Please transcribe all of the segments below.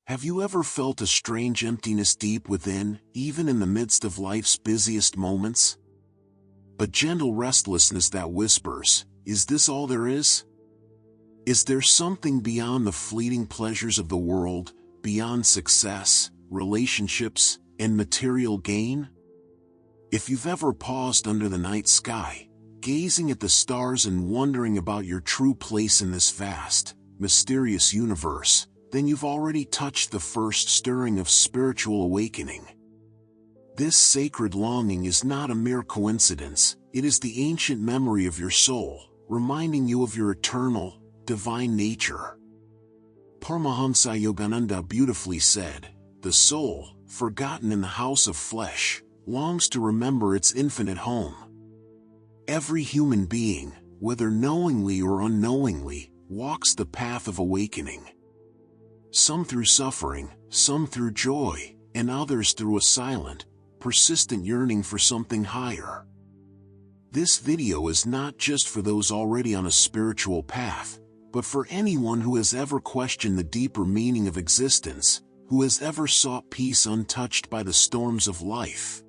Have you ever felt a strange emptiness deep within, even in the midst of life's busiest moments? A gentle restlessness that whispers, "Is this all there is? Is there something beyond the fleeting pleasures of the world, beyond success, relationships, and material gain?" If you've ever paused under the night sky, gazing at the stars and wondering about your true place in this vast, mysterious universe, then you've already touched the first stirring of spiritual awakening. This sacred longing is not a mere coincidence, it is the ancient memory of your soul, reminding you of your eternal, divine nature. Paramhansa Yogananda beautifully said, "The soul, forgotten in the house of flesh, longs to remember its infinite home." Every human being, whether knowingly or unknowingly, walks the path of awakening. Some through suffering, some through joy, and others through a silent, persistent yearning for something higher. This video is not just for those already on a spiritual path, but for anyone who has ever questioned the deeper meaning of existence, who has ever sought peace untouched by the storms of life.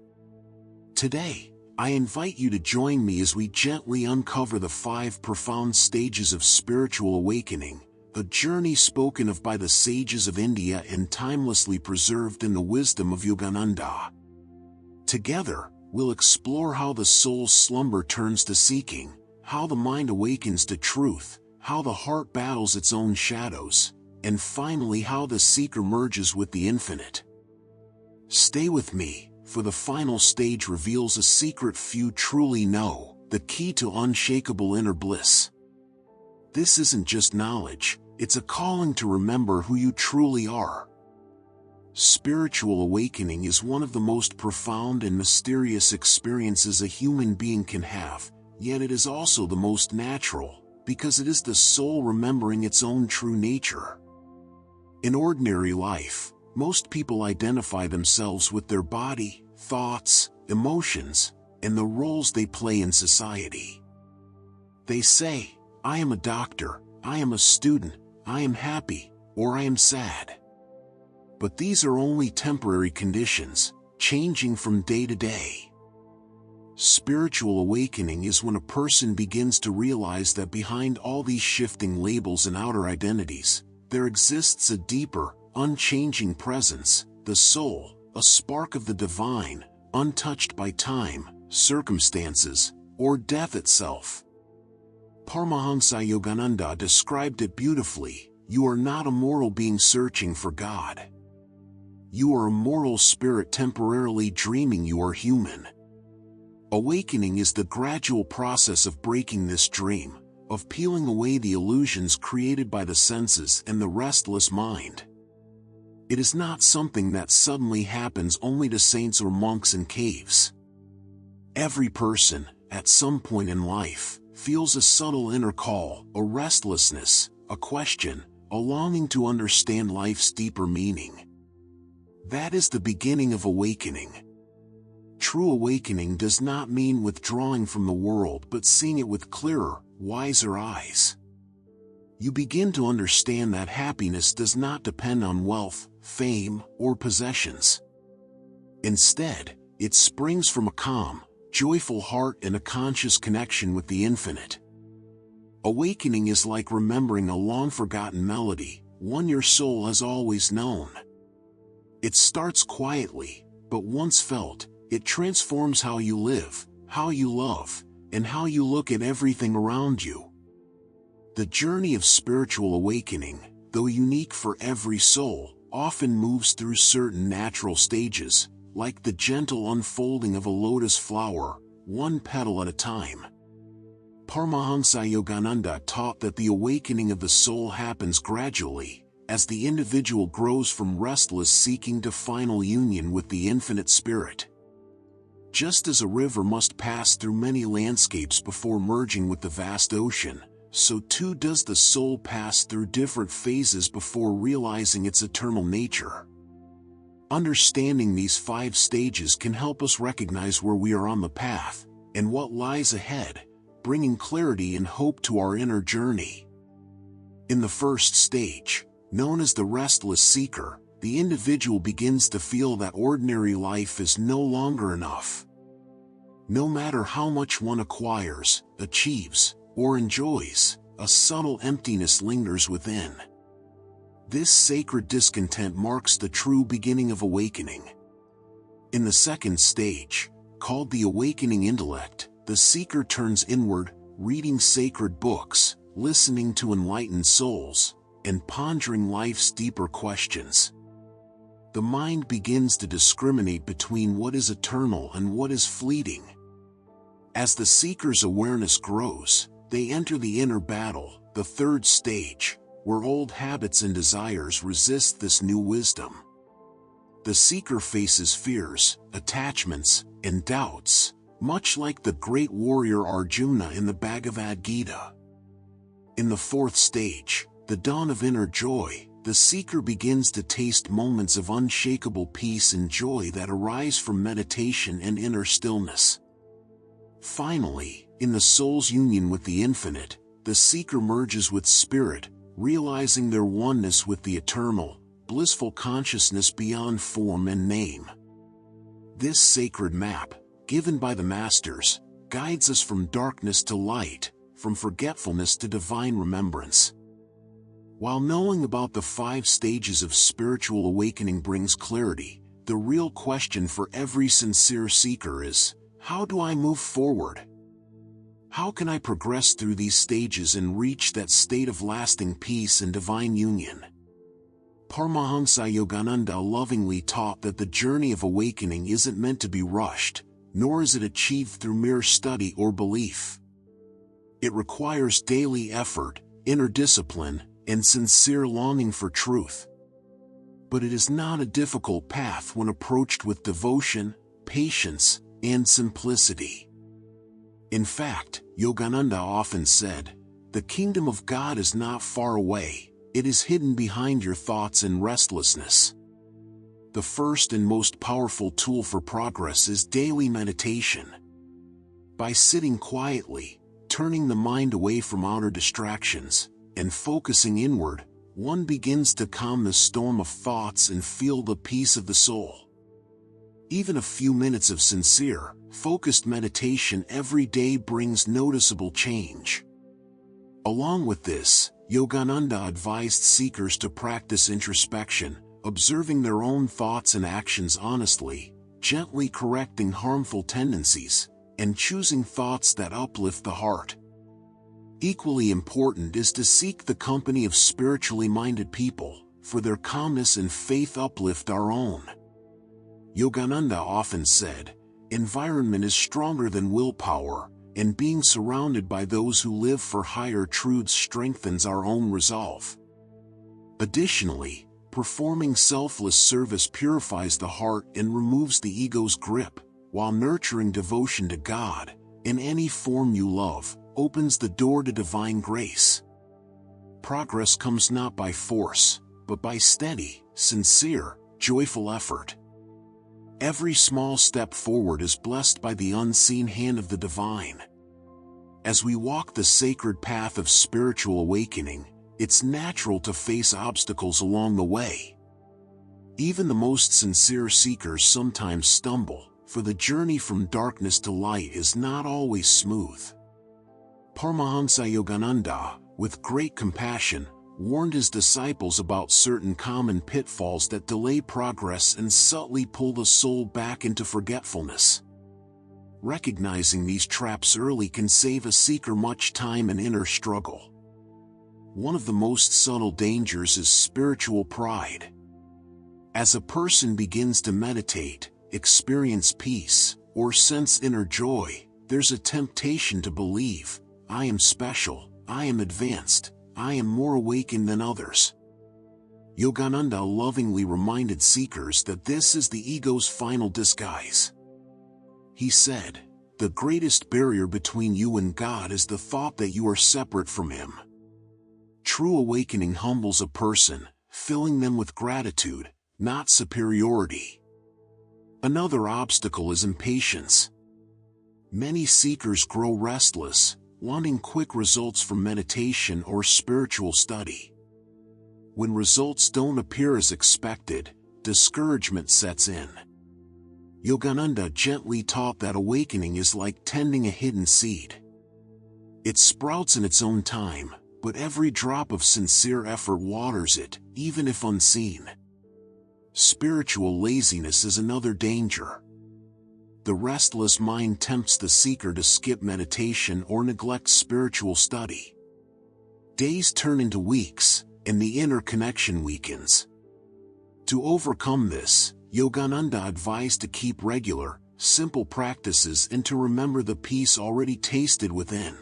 Today, I invite you to join me as we gently uncover the 5 profound stages of spiritual awakening, a journey spoken of by the sages of India and timelessly preserved in the wisdom of Yogananda. Together, we'll explore how the soul's slumber turns to seeking, how the mind awakens to truth, how the heart battles its own shadows, and finally how the seeker merges with the infinite. Stay with me, for the final stage reveals a secret few truly know, the key to unshakable inner bliss. This isn't just knowledge, it's a calling to remember who you truly are. Spiritual awakening is one of the most profound and mysterious experiences a human being can have, yet it is also the most natural, because it is the soul remembering its own true nature. In ordinary life, most people identify themselves with their body, thoughts, emotions, and the roles they play in society. They say, "I am a doctor, I am a student, I am happy, or I am sad." But these are only temporary conditions, changing from day to day. Spiritual awakening is when a person begins to realize that behind all these shifting labels and outer identities, there exists a deeper, unchanging presence, the soul, a spark of the divine, untouched by time, circumstances, or death itself. Paramhansa Yogananda described it beautifully: "You are not a mortal being searching for God. You are a mortal spirit temporarily dreaming you are human." Awakening is the gradual process of breaking this dream, of peeling away the illusions created by the senses and the restless mind. It is not something that suddenly happens only to saints or monks in caves. Every person, at some point in life, feels a subtle inner call, a restlessness, a question, a longing to understand life's deeper meaning. That is the beginning of awakening. True awakening does not mean withdrawing from the world but seeing it with clearer, wiser eyes. You begin to understand that happiness does not depend on wealth, fame, or possessions. Instead, it springs from a calm, joyful heart and a conscious connection with the infinite. Awakening is like remembering a long-forgotten melody, one your soul has always known. It starts quietly, but once felt, it transforms how you live, how you love, and how you look at everything around you. The journey of spiritual awakening, though unique for every soul, often moves through certain natural stages, like the gentle unfolding of a lotus flower, one petal at a time. Paramhansa Yogananda taught that the awakening of the soul happens gradually, as the individual grows from restless seeking to final union with the infinite spirit. Just as a river must pass through many landscapes before merging with the vast ocean, so too does the soul pass through different phases before realizing its eternal nature. Understanding these 5 stages can help us recognize where we are on the path, and what lies ahead, bringing clarity and hope to our inner journey. In the first stage, known as the restless seeker, the individual begins to feel that ordinary life is no longer enough. No matter how much one acquires, achieves, or enjoys, a subtle emptiness lingers within. This sacred discontent marks the true beginning of awakening. In the second stage, called the awakening intellect, the seeker turns inward, reading sacred books, listening to enlightened souls, and pondering life's deeper questions. The mind begins to discriminate between what is eternal and what is fleeting. As the seeker's awareness grows, they enter the inner battle, the third stage, where old habits and desires resist this new wisdom. The seeker faces fears, attachments, and doubts, much like the great warrior Arjuna in the Bhagavad Gita. In the fourth stage, the dawn of inner joy, the seeker begins to taste moments of unshakable peace and joy that arise from meditation and inner stillness. Finally, in the soul's union with the infinite, the seeker merges with spirit, realizing their oneness with the eternal, blissful consciousness beyond form and name. This sacred map, given by the masters, guides us from darkness to light, from forgetfulness to divine remembrance. While knowing about the 5 stages of spiritual awakening brings clarity, the real question for every sincere seeker is, how do I move forward? How can I progress through these stages and reach that state of lasting peace and divine union? Paramhansa Yogananda lovingly taught that the journey of awakening isn't meant to be rushed, nor is it achieved through mere study or belief. It requires daily effort, inner discipline, and sincere longing for truth. But it is not a difficult path when approached with devotion, patience, and simplicity. In fact, Yogananda often said, "The kingdom of God is not far away, it is hidden behind your thoughts and restlessness." The first and most powerful tool for progress is daily meditation. By sitting quietly, turning the mind away from outer distractions, and focusing inward, one begins to calm the storm of thoughts and feel the peace of the soul. Even a few minutes of sincere, focused meditation every day brings noticeable change. Along with this, Yogananda advised seekers to practice introspection, observing their own thoughts and actions honestly, gently correcting harmful tendencies, and choosing thoughts that uplift the heart. Equally important is to seek the company of spiritually minded people, for their calmness and faith uplift our own. Yogananda often said, "Environment is stronger than willpower, and being surrounded by those who live for higher truths strengthens our own resolve." Additionally, performing selfless service purifies the heart and removes the ego's grip, while nurturing devotion to God, in any form you love, opens the door to divine grace. Progress comes not by force, but by steady, sincere, joyful effort. Every small step forward is blessed by the unseen hand of the divine. As we walk the sacred path of spiritual awakening, it's natural to face obstacles along the way. Even the most sincere seekers sometimes stumble, for the journey from darkness to light is not always smooth. Paramhansa Yogananda, with great compassion, warned his disciples about certain common pitfalls that delay progress and subtly pull the soul back into forgetfulness. Recognizing these traps early can save a seeker much time and inner struggle. One of the most subtle dangers is spiritual pride. As a person begins to meditate, experience peace, or sense inner joy, there's a temptation to believe, "I am special, I am advanced, I am more awakened than others." Yogananda lovingly reminded seekers that this is the ego's final disguise. He said, "The greatest barrier between you and God is the thought that you are separate from Him." True awakening humbles a person, filling them with gratitude, not superiority. Another obstacle is impatience. Many seekers grow restless, wanting quick results from meditation or spiritual study. When results don't appear as expected, discouragement sets in. Yogananda gently taught that awakening is like tending a hidden seed. It sprouts in its own time, but every drop of sincere effort waters it, even if unseen. Spiritual laziness is another danger. The restless mind tempts the seeker to skip meditation or neglect spiritual study. Days turn into weeks, and the inner connection weakens. To overcome this, Yogananda advised to keep regular, simple practices and to remember the peace already tasted within.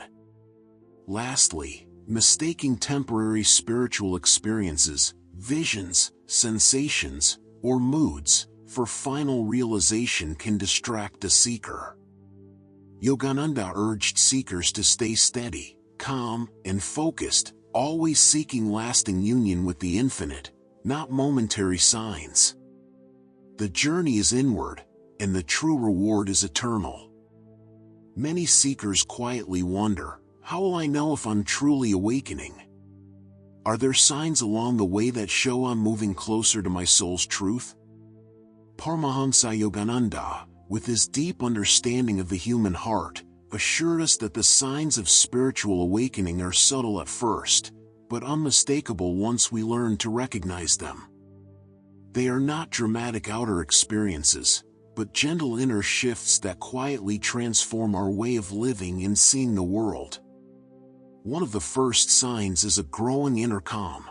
Lastly, mistaking temporary spiritual experiences, visions, sensations, or moods for final realization can distract a seeker. Yogananda urged seekers to stay steady, calm, and focused, always seeking lasting union with the infinite, not momentary signs. The journey is inward, and the true reward is eternal. Many seekers quietly wonder, how will I know if I'm truly awakening? Are there signs along the way that show I'm moving closer to my soul's truth? Paramhansa Yogananda, with his deep understanding of the human heart, assured us that the signs of spiritual awakening are subtle at first, but unmistakable once we learn to recognize them. They are not dramatic outer experiences, but gentle inner shifts that quietly transform our way of living and seeing the world. One of the first signs is a growing inner calm.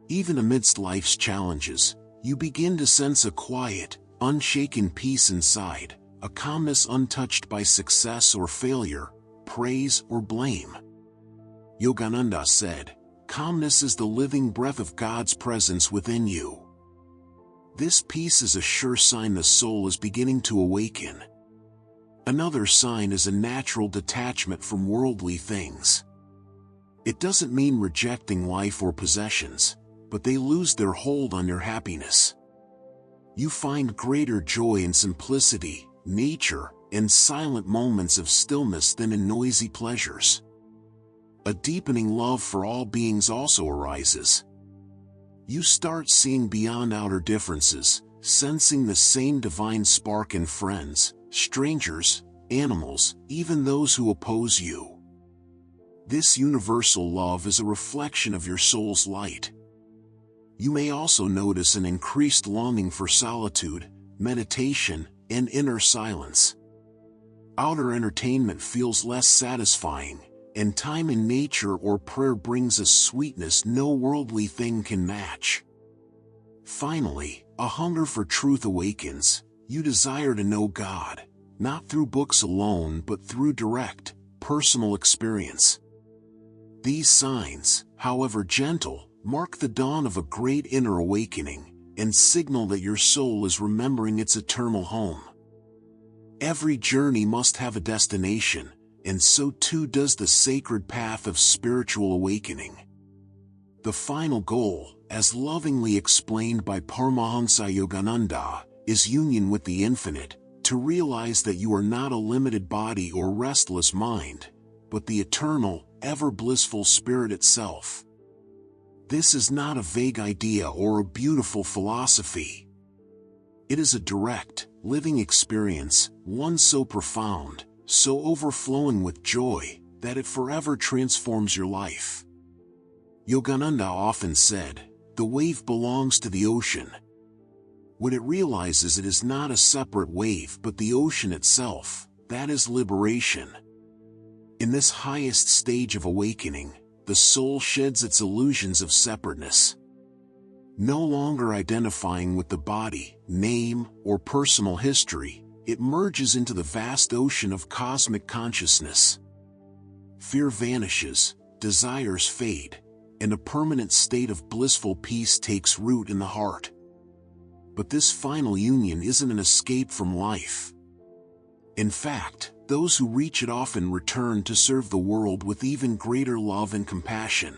Even amidst life's challenges, you begin to sense a quiet, unshaken peace inside, a calmness untouched by success or failure, praise or blame. Yogananda said, "Calmness is the living breath of God's presence within you." This peace is a sure sign the soul is beginning to awaken. Another sign is a natural detachment from worldly things. It doesn't mean rejecting life or possessions, but they lose their hold on your happiness. You find greater joy in simplicity, nature, and silent moments of stillness than in noisy pleasures. A deepening love for all beings also arises. You start seeing beyond outer differences, sensing the same divine spark in friends, strangers, animals, even those who oppose you. This universal love is a reflection of your soul's light. You may also notice an increased longing for solitude, meditation, and inner silence. Outer entertainment feels less satisfying, and time in nature or prayer brings a sweetness no worldly thing can match. Finally, a hunger for truth awakens. You desire to know God, not through books alone but through direct, personal experience. These signs, however gentle, mark the dawn of a great inner awakening, and signal that your soul is remembering its eternal home. Every journey must have a destination, and so too does the sacred path of spiritual awakening. The final goal, as lovingly explained by Paramhansa Yogananda, is union with the infinite, to realize that you are not a limited body or restless mind, but the eternal, ever-blissful spirit itself. This is not a vague idea or a beautiful philosophy. It is a direct, living experience, one so profound, so overflowing with joy, that it forever transforms your life. Yogananda often said, "The wave belongs to the ocean." When it realizes it is not a separate wave but the ocean itself, that is liberation. In this highest stage of awakening, the soul sheds its illusions of separateness. No longer identifying with the body, name, or personal history, it merges into the vast ocean of cosmic consciousness. Fear vanishes, desires fade, and a permanent state of blissful peace takes root in the heart. But this final union isn't an escape from life. In fact, those who reach it often return to serve the world with even greater love and compassion.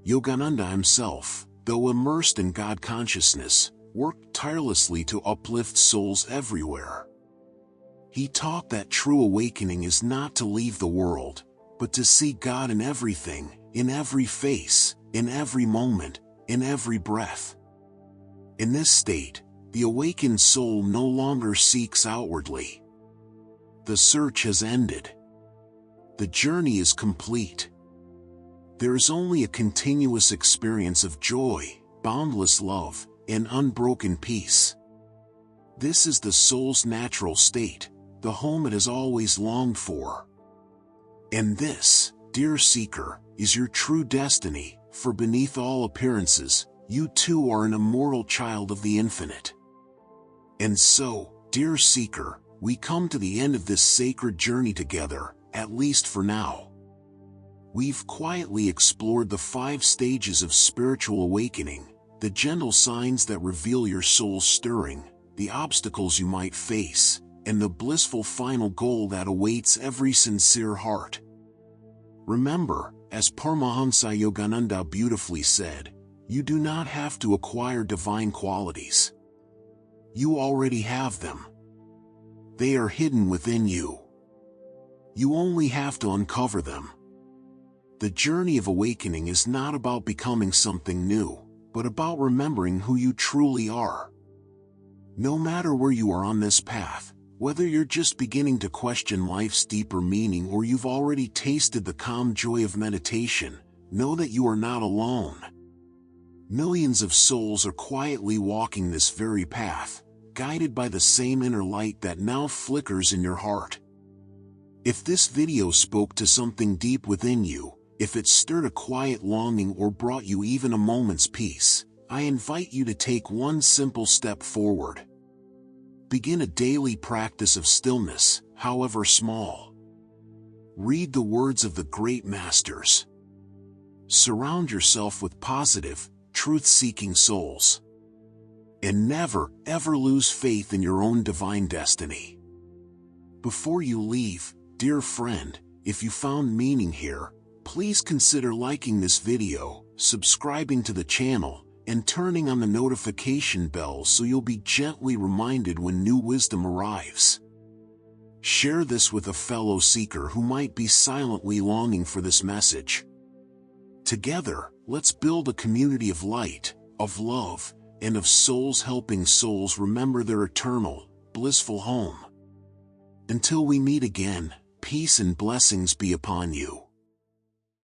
Yogananda himself, though immersed in God consciousness, worked tirelessly to uplift souls everywhere. He taught that true awakening is not to leave the world, but to see God in everything, in every face, in every moment, in every breath. In this state, the awakened soul no longer seeks outwardly. The search has ended. The journey is complete. There is only a continuous experience of joy, boundless love, and unbroken peace. This is the soul's natural state, the home it has always longed for. And this, dear seeker, is your true destiny, for beneath all appearances, you too are an immortal child of the infinite. And so, dear seeker, we come to the end of this sacred journey together, at least for now. We've quietly explored the 5 stages of spiritual awakening, the gentle signs that reveal your soul's stirring, the obstacles you might face, and the blissful final goal that awaits every sincere heart. Remember, as Paramhansa Yogananda beautifully said, you do not have to acquire divine qualities. You already have them. They are hidden within you. You only have to uncover them. The journey of awakening is not about becoming something new, but about remembering who you truly are. No matter where you are on this path, whether you're just beginning to question life's deeper meaning or you've already tasted the calm joy of meditation, know that you are not alone. Millions of souls are quietly walking this very path, guided by the same inner light that now flickers in your heart. If this video spoke to something deep within you, if it stirred a quiet longing or brought you even a moment's peace, I invite you to take one simple step forward. Begin a daily practice of stillness, however small. Read the words of the great masters. Surround yourself with positive, truth-seeking souls. And never, ever lose faith in your own divine destiny. Before you leave, dear friend, if you found meaning here, please consider liking this video, subscribing to the channel, and turning on the notification bell so you'll be gently reminded when new wisdom arrives. Share this with a fellow seeker who might be silently longing for this message. Together, let's build a community of light, of love, and of souls helping souls remember their eternal, blissful home. Until we meet again, peace and blessings be upon you.